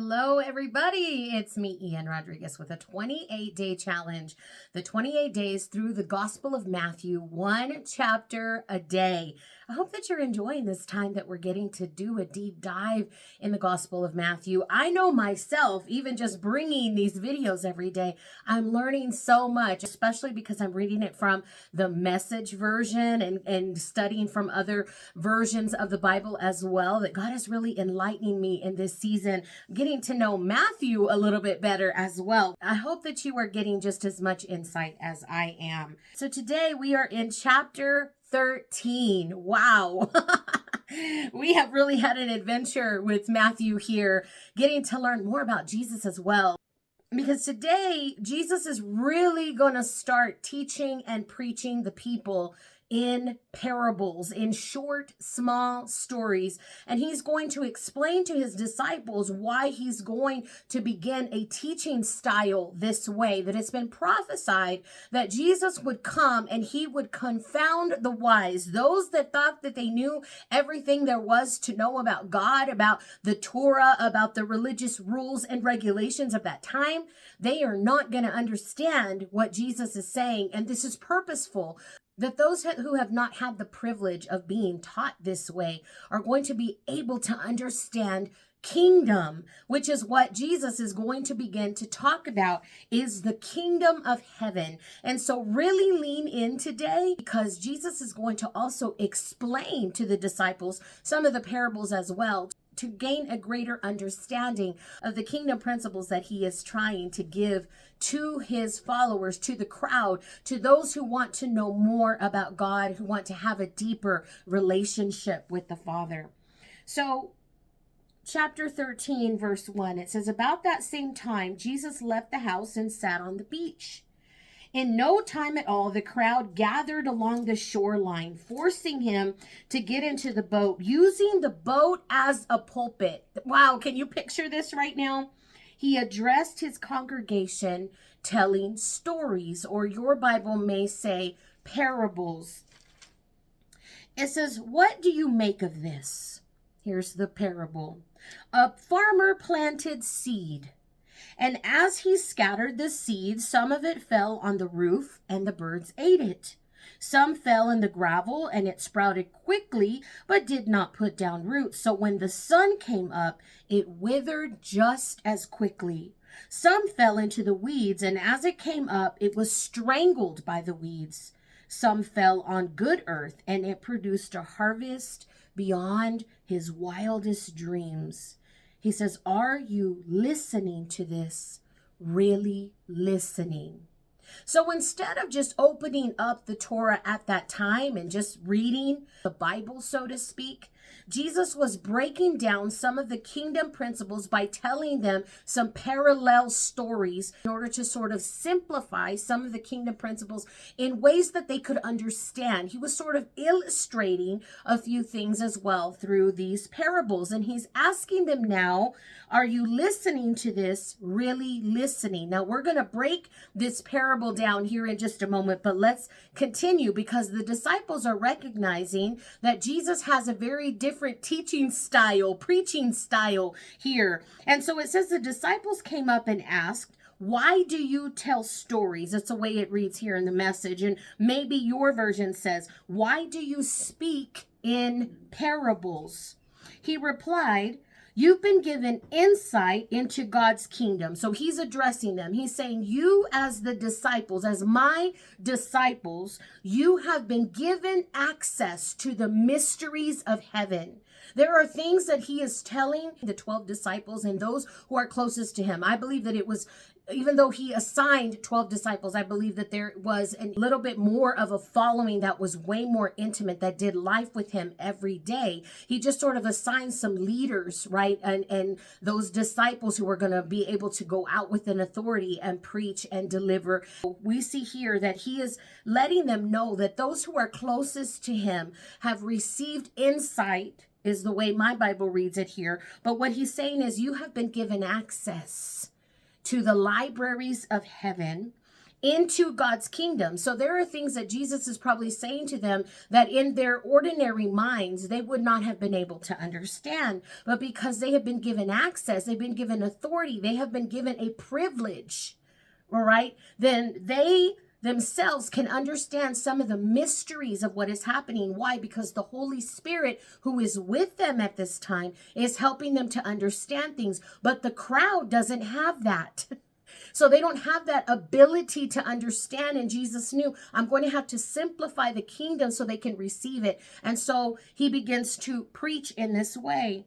Hello, everybody. It's me, Ian Rodriguez, with a 28-day challenge. The 28 days through the Gospel of Matthew, one chapter a day. I hope that you're enjoying this time that we're getting to do a deep dive in the Gospel of Matthew. I know myself, even just bringing these videos every day, I'm learning so much, especially because I'm reading it from the Message version and studying from other versions of the Bible as well, that God is really enlightening me in this season, getting to know Matthew a little bit better as well. I hope that you are getting just as much insight as I am. So today we are in chapter 13. Wow. We have really had an adventure with Matthew here, getting to learn more about Jesus as well. Because today, Jesus is really going to start teaching and preaching the people in parables, in short, small stories. And he's going to explain to his disciples why he's going to begin a teaching style this way, that it's been prophesied that Jesus would come and he would confound the wise, those that thought that they knew everything there was to know about God, about the Torah, about the religious rules and regulations of that time. They are not going to understand what Jesus is saying. And this is purposeful, that those who have not had the privilege of being taught this way are going to be able to understand kingdom, which is what Jesus is going to begin to talk about, is the kingdom of heaven. And so really lean in today, because Jesus is going to also explain to the disciples some of the parables as well, to gain a greater understanding of the kingdom principles that he is trying to give to his followers, to the crowd, to those who want to know more about God, who want to have a deeper relationship with the Father. So chapter 13, verse 1, it says, "About that same time, Jesus left the house and sat on the beach. In no time at all, the crowd gathered along the shoreline, forcing him to get into the boat, using the boat as a pulpit." Wow, can you picture this right now? He addressed his congregation telling stories, or your Bible may say parables. It says, "What do you make of this?" Here's the parable. "A farmer planted seed. And as he scattered the seed, some of it fell on the roof, and the birds ate it. Some fell in the gravel, and it sprouted quickly, but did not put down roots. So when the sun came up, it withered just as quickly. Some fell into the weeds, and as it came up, it was strangled by the weeds. Some fell on good earth, and it produced a harvest beyond his wildest dreams." He says, are you listening to this? Really listening? So instead of just opening up the Torah at that time and just reading the Bible, so to speak, Jesus was breaking down some of the kingdom principles by telling them some parallel stories in order to sort of simplify some of the kingdom principles in ways that they could understand. He was sort of illustrating a few things as well through these parables. And he's asking them now, are you listening to this? Really listening? Now we're going to break this parable down here in just a moment, but let's continue, because the disciples are recognizing that Jesus has a very different teaching style, preaching style here. And so it says the disciples came up and asked, "Why do you tell stories?" That's the way it reads here in the Message. And maybe your version says, "Why do you speak in parables?" He replied, "You've been given insight into God's kingdom." So he's addressing them. He's saying, you as the disciples, as my disciples, you have been given access to the mysteries of heaven. There are things that he is telling the 12 disciples and those who are closest to him. I believe that it was, even though he assigned 12 disciples, I believe that there was a little bit more of a following that was way more intimate, that did life with him every day. He just sort of assigned some leaders, right? And those disciples who were going to be able to go out with an authority and preach and deliver. We see here that he is letting them know that those who are closest to him have received insight, is the way my Bible reads it here. But what he's saying is, you have been given access to the libraries of heaven, into God's kingdom. So there are things that Jesus is probably saying to them that in their ordinary minds, they would not have been able to understand. But because they have been given access, they've been given authority, they have been given a privilege, all right, then they themselves can understand some of the mysteries of what is happening. Why? Because the Holy Spirit, who is with them at this time, is helping them to understand things. But the crowd doesn't have that. So they don't have that ability to understand. And Jesus knew, I'm going to have to simplify the kingdom so they can receive it. And so he begins to preach in this way.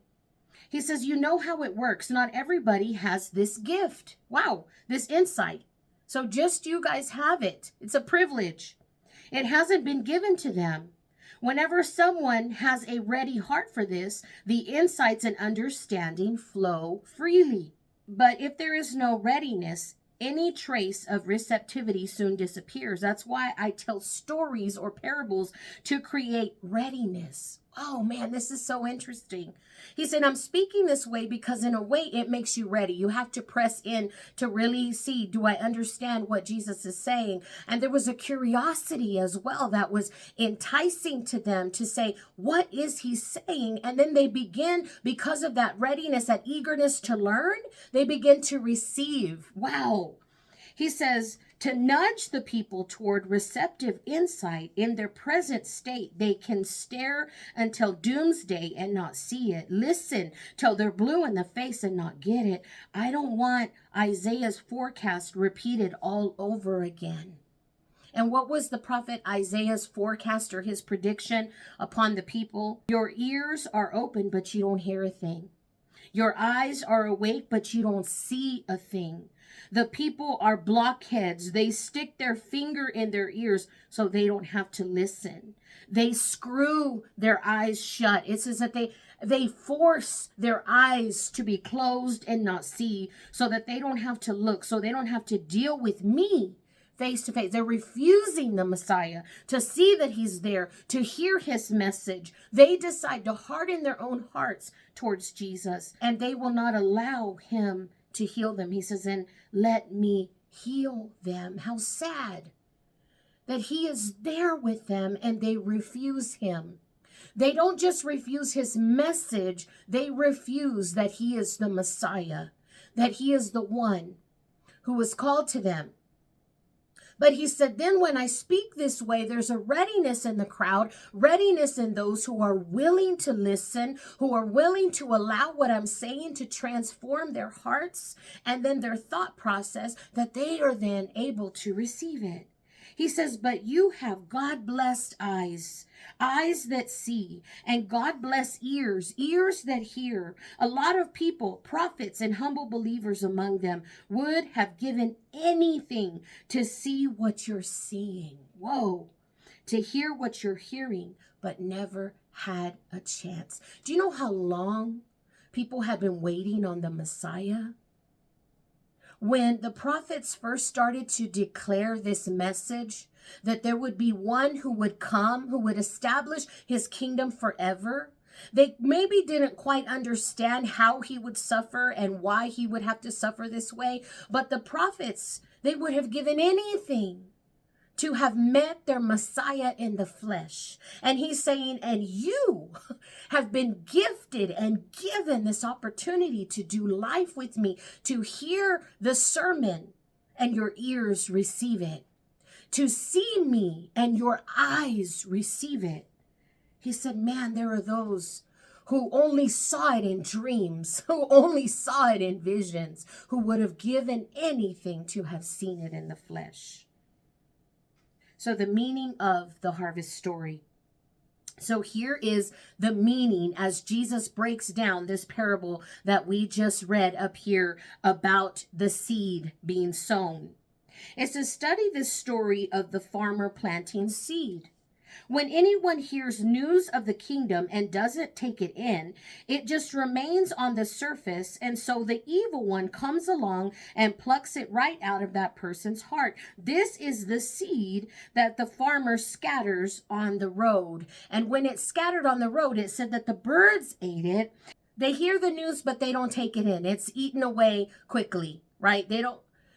He says, you know how it works. Not everybody has this gift. Wow, this insight. So just you guys have it. It's a privilege. It hasn't been given to them. Whenever someone has a ready heart for this, the insights and understanding flow freely. But if there is no readiness, any trace of receptivity soon disappears. That's why I tell stories or parables to create readiness. Oh man, this is so interesting. He said, I'm speaking this way because in a way it makes you ready. You have to press in to really see, do I understand what Jesus is saying? And there was a curiosity as well that was enticing to them to say, what is he saying? And then they begin, because of that readiness, that eagerness to learn, they begin to receive. Wow. He says, to nudge the people toward receptive insight in their present state, they can stare until doomsday and not see it. Listen till they're blue in the face and not get it. I don't want Isaiah's forecast repeated all over again. And what was the prophet Isaiah's forecast or his prediction upon the people? Your ears are open, but you don't hear a thing. Your eyes are awake, but you don't see a thing. The people are blockheads. They stick their finger in their ears so they don't have to listen. They screw their eyes shut. It says that they force their eyes to be closed and not see so that they don't have to look, so they don't have to deal with me face to face. They're refusing the Messiah to see that he's there, to hear his message. They decide to harden their own hearts towards Jesus, and they will not allow him to heal them. He says, and let me heal them. How sad that he is there with them and they refuse him. They don't just refuse his message, they refuse that he is the Messiah, that he is the one who was called to them. But he said, then when I speak this way, there's a readiness in the crowd, readiness in those who are willing to listen, who are willing to allow what I'm saying to transform their hearts and then their thought process, that they are then able to receive it. He says, but you have God-blessed eyes, eyes that see, and God-blessed ears, ears that hear. A lot of people, prophets and humble believers among them, would have given anything to see what you're seeing. Whoa. To hear what you're hearing, but never had a chance. Do you know how long people have been waiting on the Messiah? When the prophets first started to declare this message, that there would be one who would come, who would establish his kingdom forever, they maybe didn't quite understand how he would suffer and why he would have to suffer this way. But the prophets, they would have given anything to have met their Messiah in the flesh. And he's saying, and you have been gifted and given this opportunity to do life with me, to hear the sermon and your ears receive it, to see me and your eyes receive it. He said, man, there are those who only saw it in dreams, who only saw it in visions, who would have given anything to have seen it in the flesh. So the meaning of the harvest story. So here is the meaning as Jesus breaks down this parable that we just read up here about the seed being sown. It's to study the story of the farmer planting seed. When anyone hears news of the kingdom and doesn't take it in, it just remains on the surface, and so the evil one comes along and plucks it right out of that person's heart. This is the seed that the farmer scatters on the road. And when it's scattered on the road, it said that the birds ate it. They hear the news, but they don't take it in. It's eaten away quickly, right?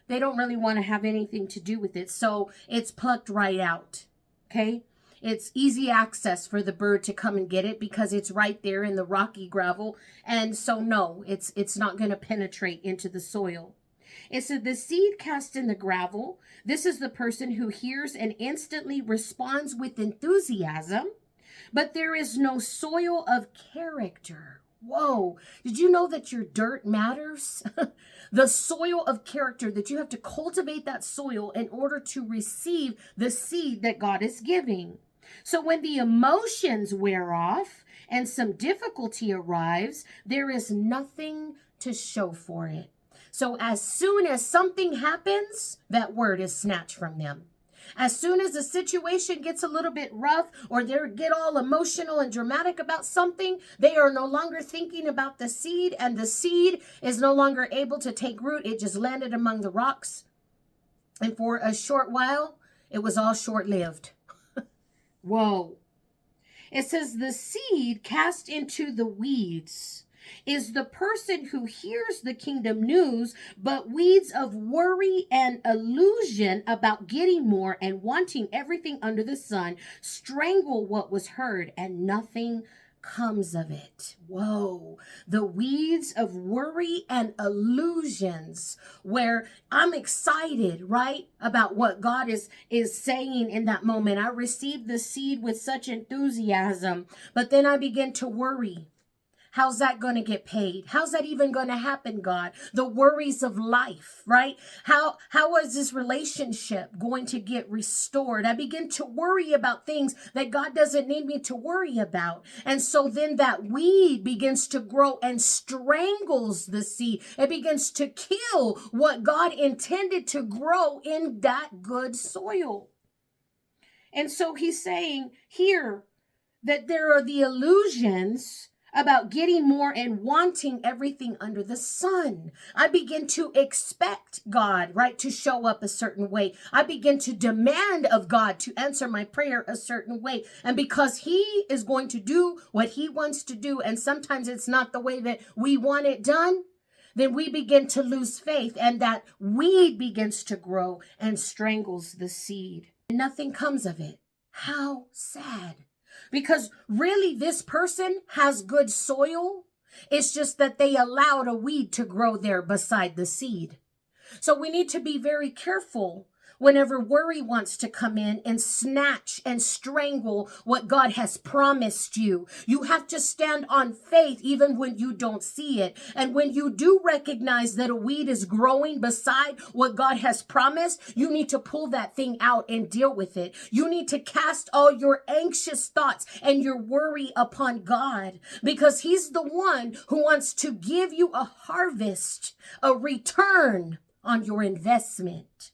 They don't really want to have anything to do with it. So it's plucked right out. Okay. It's easy access for the bird to come and get it because it's right there in the rocky gravel. And so no, it's not going to penetrate into the soil. It said the seed cast in the gravel. This is the person who hears and instantly responds with enthusiasm, but there is no soil of character. Whoa, did you know that your dirt matters? The soil of character, that you have to cultivate that soil in order to receive the seed that God is giving. So when the emotions wear off and some difficulty arrives, there is nothing to show for it. So as soon as something happens, that word is snatched from them. As soon as the situation gets a little bit rough or they get all emotional and dramatic about something, they are no longer thinking about the seed, and the seed is no longer able to take root. It just landed among the rocks. And for a short while, it was all short-lived. Whoa. It says the seed cast into the weeds is the person who hears the kingdom news, but weeds of worry and illusion about getting more and wanting everything under the sun strangle what was heard, and nothing comes of it. Whoa, the weeds of worry and illusions, where I'm excited, right, about what God is saying in that moment. I received the seed with such enthusiasm, but then I begin to worry. How's that going to get paid? How's that even going to happen, God? The worries of life, right? How is this relationship going to get restored? I begin to worry about things that God doesn't need me to worry about. And so then that weed begins to grow and strangles the seed. It begins to kill what God intended to grow in that good soil. And so he's saying here that there are the illusions about getting more and wanting everything under the sun. I begin to expect God, right, to show up a certain way. I begin to demand of God to answer my prayer a certain way. And because he is going to do what he wants to do, and sometimes it's not the way that we want it done, then we begin to lose faith, and that weed begins to grow and strangles the seed. Nothing comes of it. How sad. Because really, this person has good soil. It's just that they allowed a weed to grow there beside the seed. So we need to be very careful whenever worry wants to come in and snatch and strangle what God has promised you. You have to stand on faith even when you don't see it. And when you do recognize that a weed is growing beside what God has promised, you need to pull that thing out and deal with it. You need to cast all your anxious thoughts and your worry upon God, because he's the one who wants to give you a harvest, a return on your investment.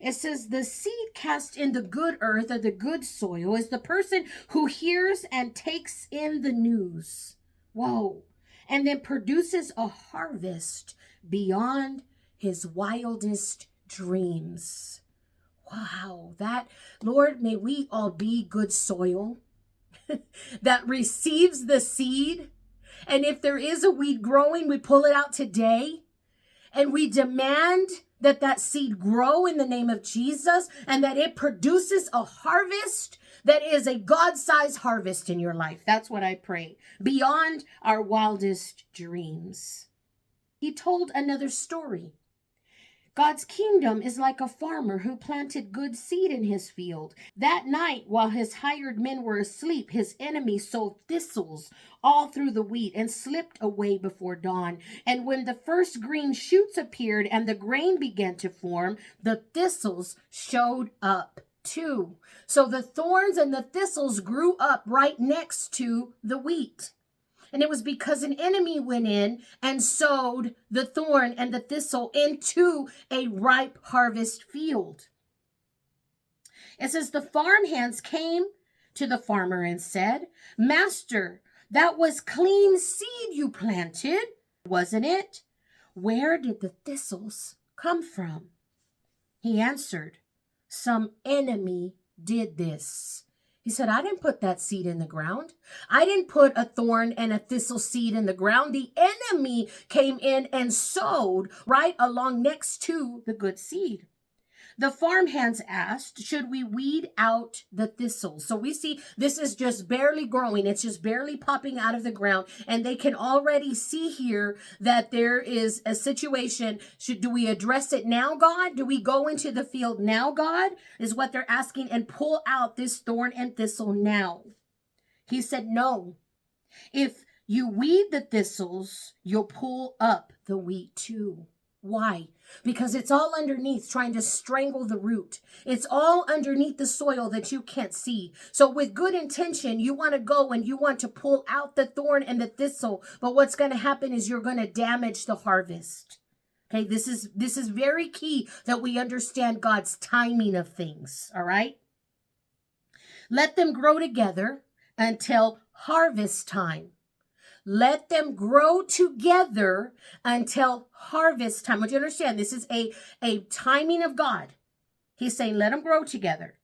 It says the seed cast in the good earth or the good soil is the person who hears and takes in the news. Whoa. And then produces a harvest beyond his wildest dreams. Wow. That, Lord, may we all be good soil that receives the seed. And if there is a weed growing, we pull it out today. And we demand that seed grow in the name of Jesus, and that it produces a harvest that is a God-sized harvest in your life. That's what I pray. Beyond our wildest dreams. He told another story. God's kingdom is like a farmer who planted good seed in his field. That night, while his hired men were asleep, his enemy sowed thistles all through the wheat and slipped away before dawn. And when the first green shoots appeared and the grain began to form, the thistles showed up too. So the thorns and the thistles grew up right next to the wheat. And it was because an enemy went in and sowed the thorn and the thistle into a ripe harvest field. It says the farmhands came to the farmer and said, "Master, that was clean seed you planted, wasn't it? Where did the thistles come from?" He answered, "Some enemy did this." He said, I didn't put that seed in the ground. I didn't put a thorn and a thistle seed in the ground. The enemy came in and sowed right along next to the good seed. The farmhands asked, should we weed out the thistles? So we see this is just barely growing. It's just barely popping out of the ground. And they can already see here that there is a situation. Do we address it now, God? Do we go into the field now, God? Is what they're asking, and pull out this thorn and thistle now. He said, no. If you weed the thistles, you'll pull up the wheat too. Why? Because it's all underneath trying to strangle the root. It's all underneath the soil that you can't see. So with good intention, you want to go and you want to pull out the thorn and the thistle. But what's going to happen is you're going to damage the harvest. Okay, this is very key that we understand God's timing of things. All right. Let them grow together until harvest time. Let them grow together until harvest time. Would you understand? This is a timing of God. He's saying, let them grow together.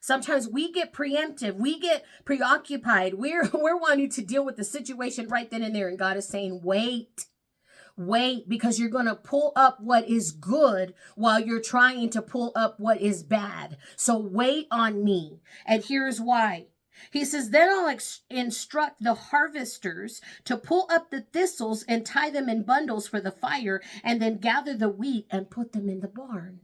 Sometimes we get preemptive. We get preoccupied. We're wanting to deal with the situation right then and there. And God is saying, wait, because you're going to pull up what is good while you're trying to pull up what is bad. So wait on me. And here's why. He says, then I'll instruct the harvesters to pull up the thistles and tie them in bundles for the fire, and then gather the wheat and put them in the barn.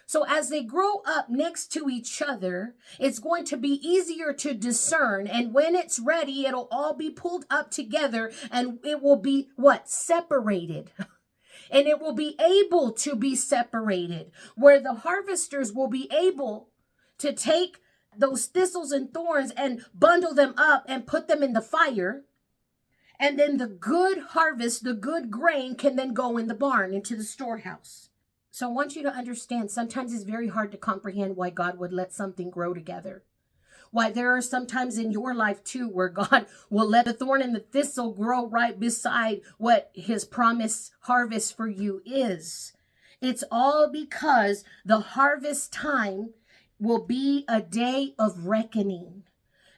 So as they grow up next to each other, it's going to be easier to discern. And when it's ready, it'll all be pulled up together, and it will be what? Separated. And it will be able to be separated, where the harvesters will be able to take those thistles and thorns and bundle them up and put them in the fire. And then the good harvest, the good grain, can then go in the barn, into the storehouse. So I want you to understand, sometimes it's very hard to comprehend why God would let something grow together. Why there are some times in your life too where God will let the thorn and the thistle grow right beside what his promised harvest for you is. It's all because the harvest time will be a day of reckoning.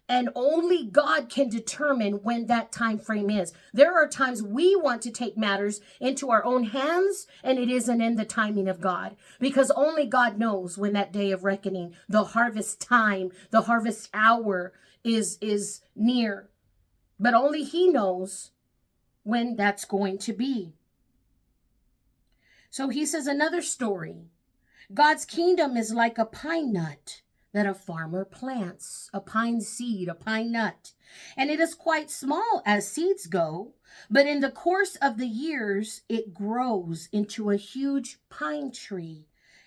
And only God can determine when that time frame is. There are times we want to take matters into our own hands, and it isn't in the timing of God. Because only God knows when that day of reckoning, the harvest time, the harvest hour is near. But only he knows when that's going to be. So he says another story. God's kingdom is like a pine nut that a farmer plants, a pine seed, a pine nut. And it is quite small as seeds go, but in the course of the years, it grows into a huge pine tree,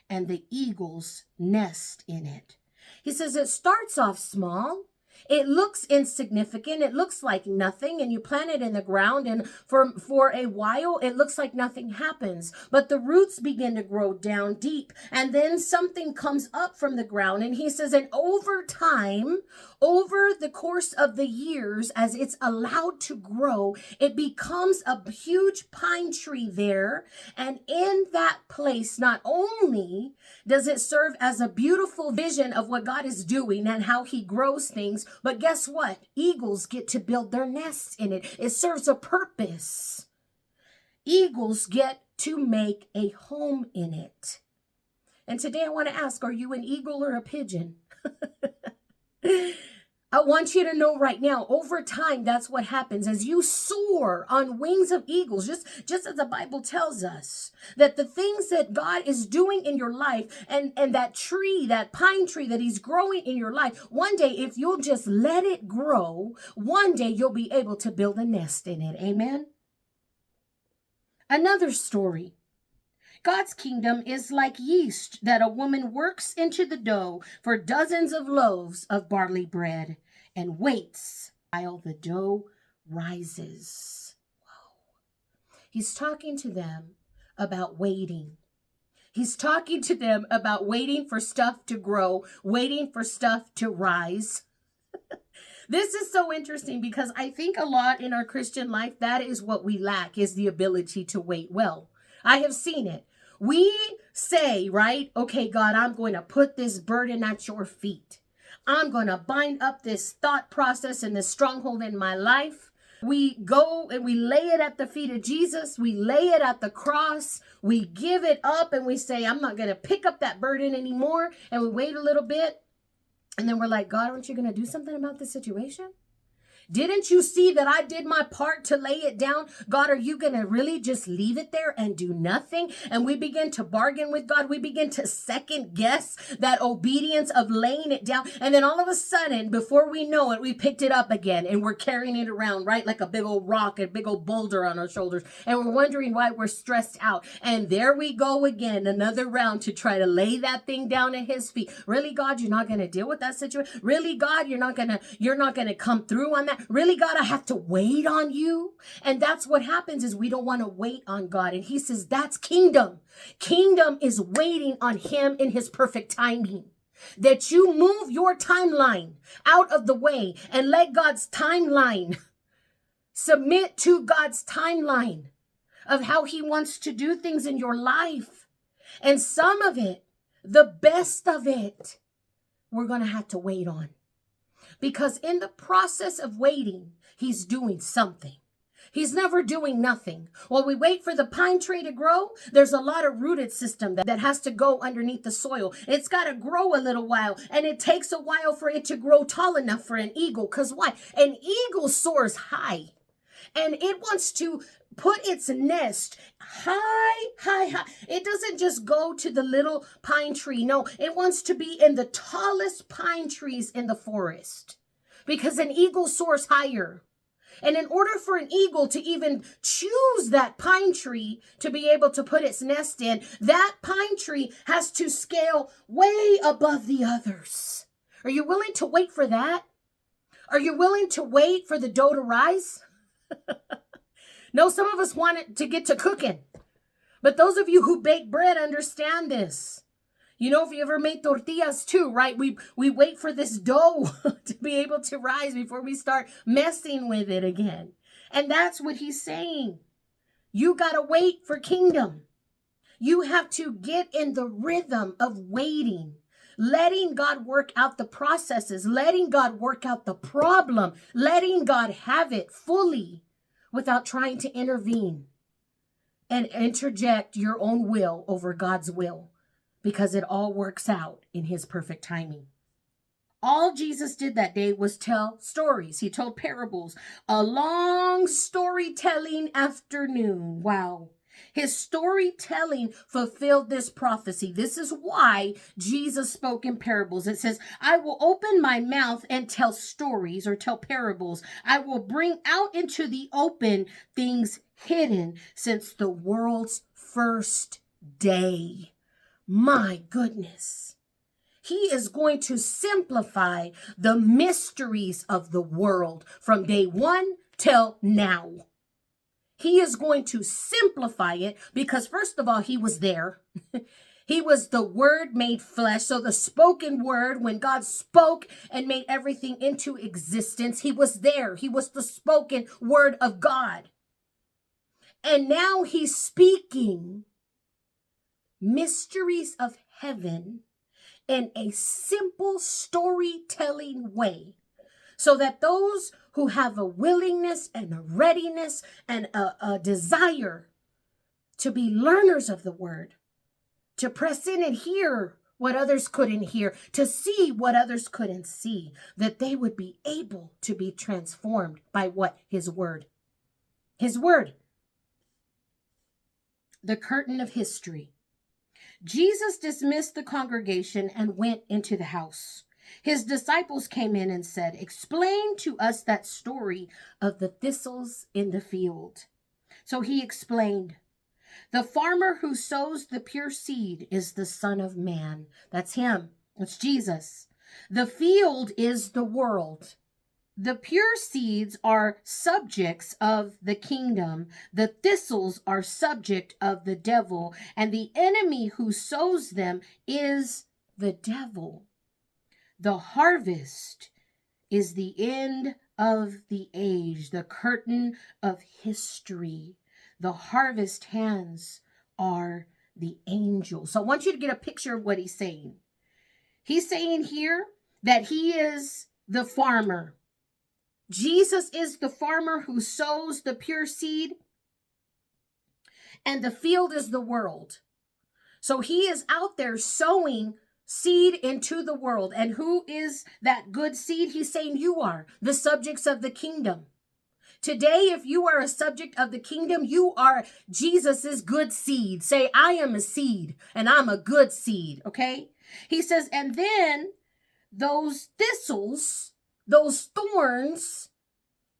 and the eagles nest in it. He says it starts off small. It looks insignificant. It looks like nothing, and you plant it in the ground, and for a while, it looks like nothing happens. But the roots begin to grow down deep, and then something comes up from the ground. And he says, and over time, over the course of the years, as it's allowed to grow, it becomes a huge pine tree there. And in that place, not only does it serve as a beautiful vision of what God is doing and how he grows things, but guess what? Eagles get to build their nests in it. It serves a purpose. Eagles get to make a home in it. And today I want to ask, are you an eagle or a pigeon? I want you to know right now, over time, that's what happens. As you soar on wings of eagles, just as the Bible tells us, that the things that God is doing in your life, and that tree, that pine tree that he's growing in your life, one day, if you'll just let it grow, one day you'll be able to build a nest in it. Amen? Another story. God's kingdom is like yeast that a woman works into the dough for dozens of loaves of barley bread and waits while the dough rises. Wow. He's talking to them about waiting. He's talking to them about waiting for stuff to grow, waiting for stuff to rise. This is so interesting because I think a lot in our Christian life, that is what we lack, is the ability to wait well. I have seen it. We say, right, okay, God, I'm going to put this burden at your feet. I'm going to bind up this thought process and this stronghold in my life. We go and we lay it at the feet of Jesus. We lay it at the cross. We give it up and we say, I'm not going to pick up that burden anymore. And we wait a little bit. And then we're like, God, aren't you going to do something about this situation? Didn't you see that I did my part to lay it down? God, are you going to really just leave it there and do nothing? And we begin to bargain with God. We begin to second guess that obedience of laying it down. And then all of a sudden, before we know it, we picked it up again and we're carrying it around, right? Like a big old rock, a big old boulder on our shoulders. And we're wondering why we're stressed out. And there we go again, another round to try to lay that thing down at his feet. Really, God, you're not going to deal with that situation? Really, God, you're not going to come through on that? Really, God, I have to wait on you? And that's what happens is we don't want to wait on God. And he says, that's kingdom. Kingdom is waiting on him in his perfect timing. That you move your timeline out of the way and let God's timeline submit to God's timeline of how he wants to do things in your life. And some of it, the best of it, we're going to have to wait on. Because in the process of waiting, he's doing something. He's never doing nothing. While we wait for the pine tree to grow, there's a lot of rooted system that has to go underneath the soil. It's got to grow a little while, and it takes a while for it to grow tall enough for an eagle. Because why? An eagle soars high, and it wants to put its nest high, high, high. It doesn't just go to the little pine tree. No, it wants to be in the tallest pine trees in the forest because an eagle soars higher. And in order for an eagle to even choose that pine tree to be able to put its nest in, that pine tree has to scale way above the others. Are you willing to wait for that? Are you willing to wait for the dough to rise? No, some of us want it to get to cooking. But those of you who bake bread understand this. You know, if you ever made tortillas too, right? We wait for this dough to be able to rise before we start messing with it again. And that's what he's saying. You got to wait for kingdom. You have to get in the rhythm of waiting. Letting God work out the processes. Letting God work out the problem. Letting God have it fully, without trying to intervene and interject your own will over God's will, because it all works out in his perfect timing. All Jesus did that day was tell stories. He told parables, a long storytelling afternoon. Wow. His storytelling fulfilled this prophecy. This is why Jesus spoke in parables. It says, I will open my mouth and tell stories or tell parables. I will bring out into the open things hidden since the world's first day. My goodness. He is going to simplify the mysteries of the world from day one till now. He is going to simplify it because, first of all, he was there. He was the word made flesh. So the spoken word, when God spoke and made everything into existence, he was there. He was the spoken word of God. And now he's speaking mysteries of heaven in a simple storytelling way, so that those who have a willingness and a readiness and a desire to be learners of the word, to press in and hear what others couldn't hear, to see what others couldn't see, that they would be able to be transformed by what? His word. His word. The curtain of history. Jesus dismissed the congregation and went into the house. His disciples came in and said, explain to us that story of the thistles in the field. So he explained, the farmer who sows the pure seed is the Son of Man. That's him. That's Jesus. The field is the world. The pure seeds are subjects of the kingdom. The thistles are subject of the devil. And the enemy who sows them is the devil. The harvest is the end of the age, the curtain of history. The harvest hands are the angels. So I want you to get a picture of what he's saying. He's saying here that he is the farmer. Jesus is the farmer who sows the pure seed, and the field is the world. So he is out there sowing seed into the world. And who is that good seed? He's saying you are the subjects of the kingdom. Today, if you are a subject of the kingdom, you are Jesus's good seed. Say, I am a seed and I'm a good seed. Okay. He says, and then those thistles, those thorns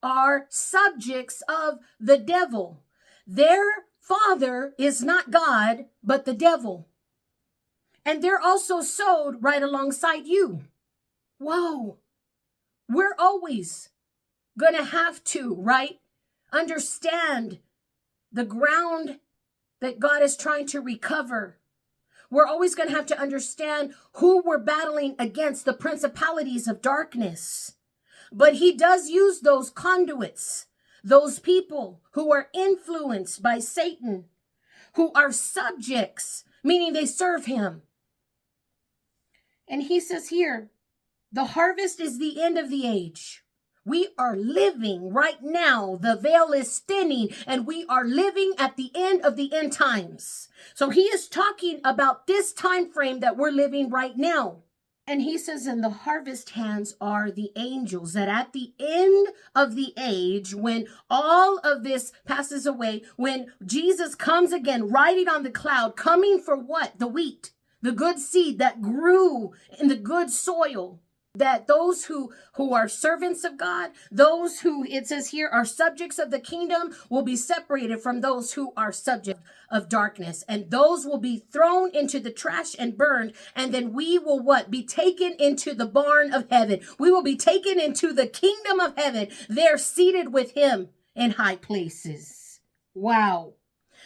are subjects of the devil. Their father is not God, but the devil. And they're also sowed right alongside you. Whoa. We're always going to have to, right, understand the ground that God is trying to recover. We're always going to have to understand who we're battling against, the principalities of darkness. But he does use those conduits, those people who are influenced by Satan, who are subjects, meaning they serve him. And he says here, the harvest is the end of the age. We are living right now. The veil is thinning and we are living at the end of the end times. So he is talking about this time frame that we're living right now. And he says, and the harvest hands are the angels, that at the end of the age, when all of this passes away, when Jesus comes again, riding on the cloud, coming for what? The wheat, the good seed that grew in the good soil. That those who are servants of God, those who, it says here, are subjects of the kingdom, will be separated from those who are subject of darkness. And those will be thrown into the trash and burned. And then we will what? Be taken into the barn of heaven. We will be taken into the kingdom of heaven. They're seated with him in high places. Wow.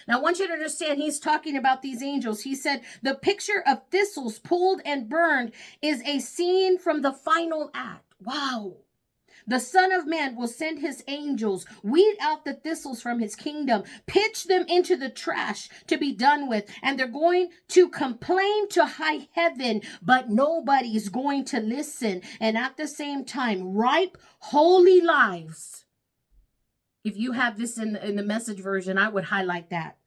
Now, I want you to understand, he's talking about these angels. He said, the picture of thistles pulled and burned is a scene from the final act. Wow. The Son of Man will send his angels, weed out the thistles from his kingdom, pitch them into the trash to be done with. And they're going to complain to high heaven, but nobody's going to listen. And at the same time, ripe, holy lives. If you have this in the Message version, I would highlight that.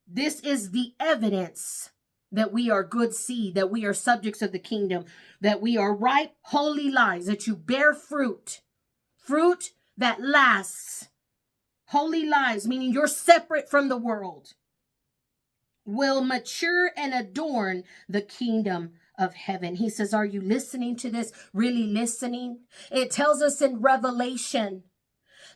This is the evidence that we are good seed, that we are subjects of the kingdom, that we are ripe, holy lives, that you bear fruit, fruit that lasts. Holy lives, meaning you're separate from the world, will mature and adorn the kingdom of heaven. He says, are you listening to this? Really listening? It tells us in Revelation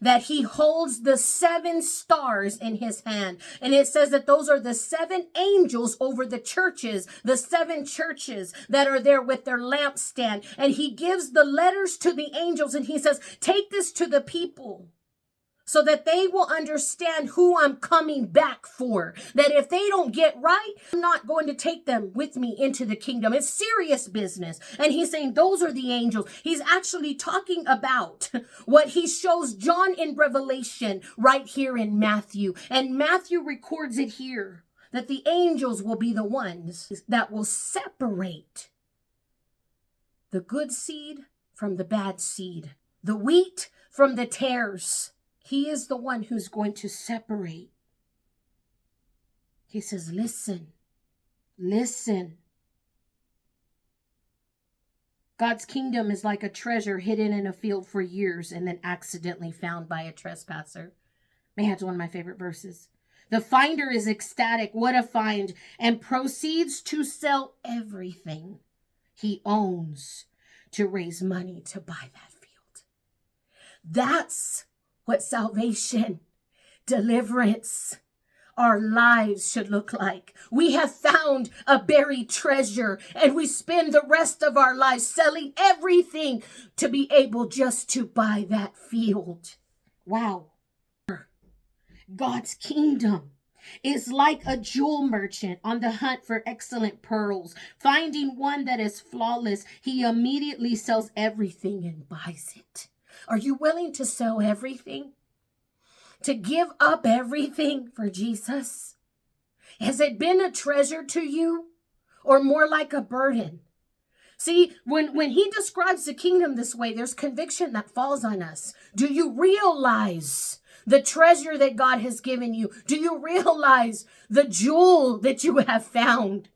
that he holds the 7 stars in his hand. And it says that those are the 7 angels over the churches, the 7 churches that are there with their lampstand. And he gives the letters to the angels and he says, take this to the people so that they will understand who I'm coming back for. That if they don't get right, I'm not going to take them with me into the kingdom. It's serious business. And he's saying those are the angels. He's actually talking about what he shows John in Revelation right here in Matthew. And Matthew records it here, that the angels will be the ones that will separate the good seed from the bad seed, the wheat from the tares. He is the one who's going to separate. He says, listen, listen. God's kingdom is like a treasure hidden in a field for years and then accidentally found by a trespasser. Man, that's one of my favorite verses. The finder is ecstatic, what a find, and proceeds to sell everything he owns to raise money to buy that field. That's what salvation, deliverance, our lives should look like. We have found a buried treasure and we spend the rest of our lives selling everything to be able just to buy that field. Wow. God's kingdom is like a jewel merchant on the hunt for excellent pearls. Finding one that is flawless, he immediately sells everything and buys it. Are you willing to sell everything? To give up everything for Jesus? Has it been a treasure to you or more like a burden? See, when he describes the kingdom this way, there's conviction that falls on us. Do you realize the treasure that God has given you? Do you realize the jewel that you have found?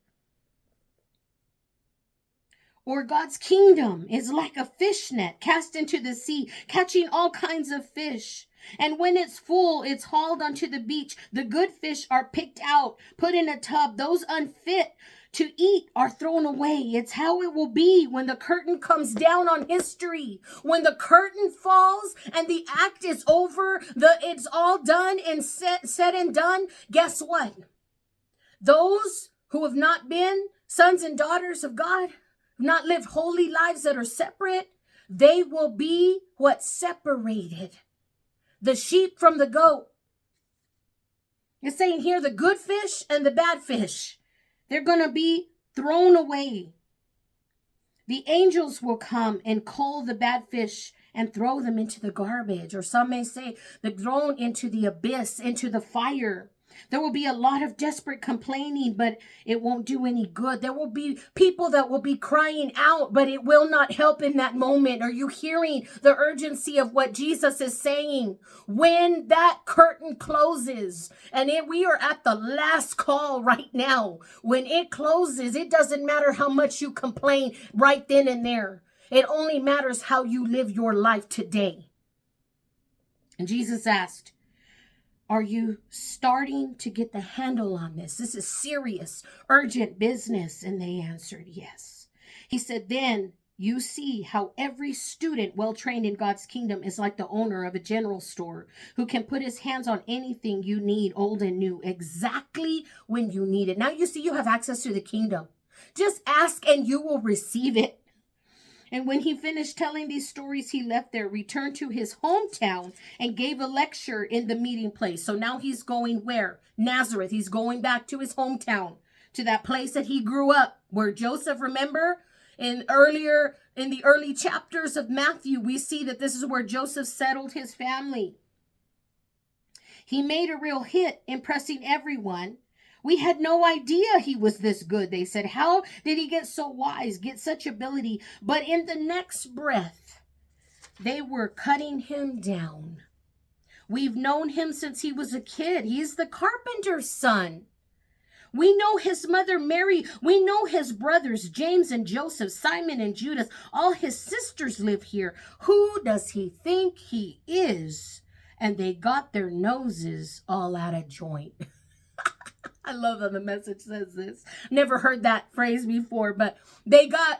Or God's kingdom is like a fish net cast into the sea, catching all kinds of fish. And when it's full, it's hauled onto the beach. The good fish are picked out, put in a tub. Those unfit to eat are thrown away. It's how it will be when the curtain comes down on history. When the curtain falls and the act is over, it's all done and said and done. Guess what? Those who have not been sons and daughters of God, not lived holy lives that are separate, they will be what? Separated. The sheep from the goat. It's saying here the good fish and the bad fish, they're going to be thrown away. The angels will come and cull the bad fish and throw them into the garbage. Or some may say they're thrown into the abyss, into the fire. There will be a lot of desperate complaining, but it won't do any good. There will be people that will be crying out, but it will not help in that moment. Are you hearing the urgency of what Jesus is saying? When that curtain closes, and we are at the last call right now. When it closes, it doesn't matter how much you complain right then and there. It only matters how you live your life today. And Jesus asked, are you starting to get the handle on this? This is serious, urgent business. And they answered yes. He said, then you see how every student well-trained in God's kingdom is like the owner of a general store who can put his hands on anything you need, old and new, exactly when you need it. Now you see you have access to the kingdom. Just ask and you will receive it. And when he finished telling these stories, he left there, returned to his hometown, and gave a lecture in the meeting place. So now he's going where? Nazareth. He's going back to his hometown, to that place that he grew up, where Joseph, remember, in the early chapters of Matthew, we see that this is where Joseph settled his family. He made a real hit, impressing everyone. We had no idea he was this good, they said. How did he get so wise, get such ability? But in the next breath, they were cutting him down. We've known him since he was a kid. He's the carpenter's son. We know his mother Mary. We know his brothers James and Joseph, Simon and Judas. All his sisters live here. Who does he think he is? And they got their noses all out of joint. I love how the Message says this. Never heard that phrase before, but they got,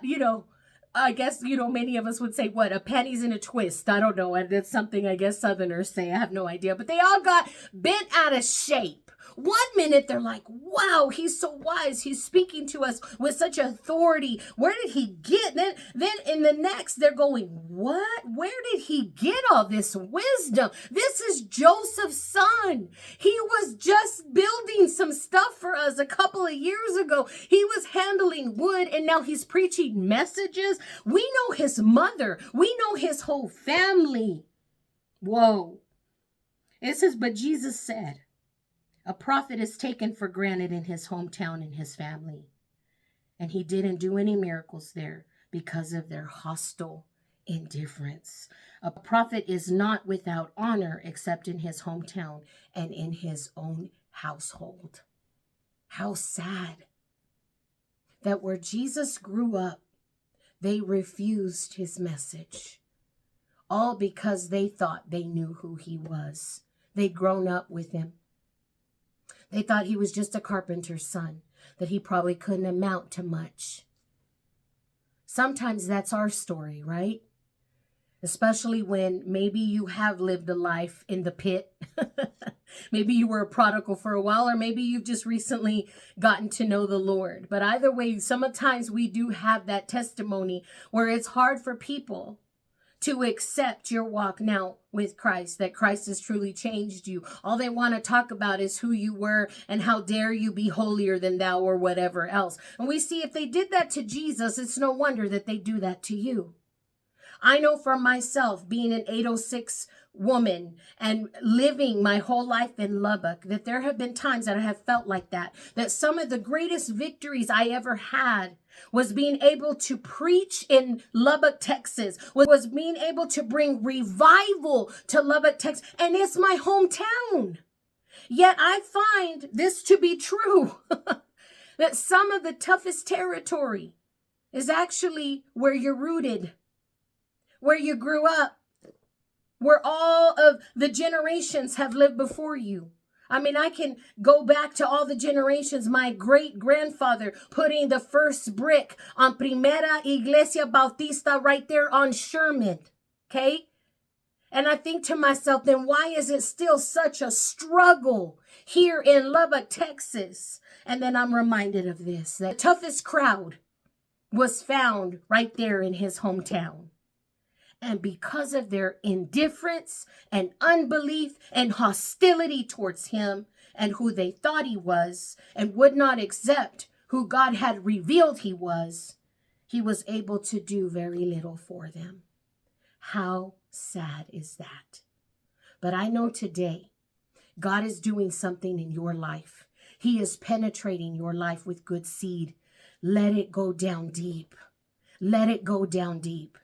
I guess, many of us would say, what, a panties in a twist. I don't know. And that's something I guess Southerners say. I have no idea. But they all got bent out of shape. One minute they're like, wow, he's so wise. He's speaking to us with such authority. Where did he get? Then in the next they're going, what? Where did he get all this wisdom? This is Joseph's son. He was just building some stuff for us a couple of years ago. He was handling wood and now he's preaching messages. We know his mother. We know his whole family. Whoa. It says, but Jesus said, a prophet is taken for granted in his hometown and his family. And he didn't do any miracles there because of their hostile indifference. A prophet is not without honor except in his hometown and in his own household. How sad that where Jesus grew up, they refused his message. All because they thought they knew who he was. They'd grown up with him. They thought he was just a carpenter's son, that he probably couldn't amount to much. Sometimes that's our story, right? Especially when maybe you have lived a life in the pit. Maybe you were a prodigal for a while, or maybe you've just recently gotten to know the Lord. But either way, sometimes we do have that testimony where it's hard for people to accept your walk now with Christ, that Christ has truly changed you. All they want to talk about is who you were and how dare you be holier than thou or whatever else. And we see if they did that to Jesus, it's no wonder that they do that to you. I know for myself, being an 806 woman and living my whole life in Lubbock, that there have been times that I have felt like that some of the greatest victories I ever had was being able to preach in Lubbock, Texas, was being able to bring revival to Lubbock, Texas, and it's my hometown. Yet I find this to be true, that some of the toughest territory is actually where you're rooted, where you grew up, where all of the generations have lived before you. I mean, I can go back to all the generations. My great-grandfather putting the first brick on Primera Iglesia Bautista right there on Sherman, okay? And I think to myself, then why is it still such a struggle here in Lubbock, Texas? And then I'm reminded of this, that the toughest crowd was found right there in his hometown. And because of their indifference and unbelief and hostility towards him and who they thought he was and would not accept who God had revealed he was able to do very little for them. How sad is that? But I know today God is doing something in your life. He is penetrating your life with good seed. Let it go down deep. Let it go down deep.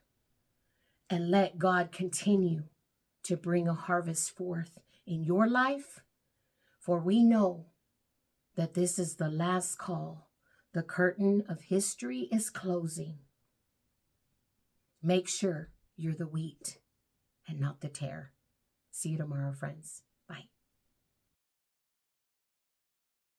And let God continue to bring a harvest forth in your life. For we know that this is the last call. The curtain of history is closing. Make sure you're the wheat and not the tare. See you tomorrow, friends. Bye.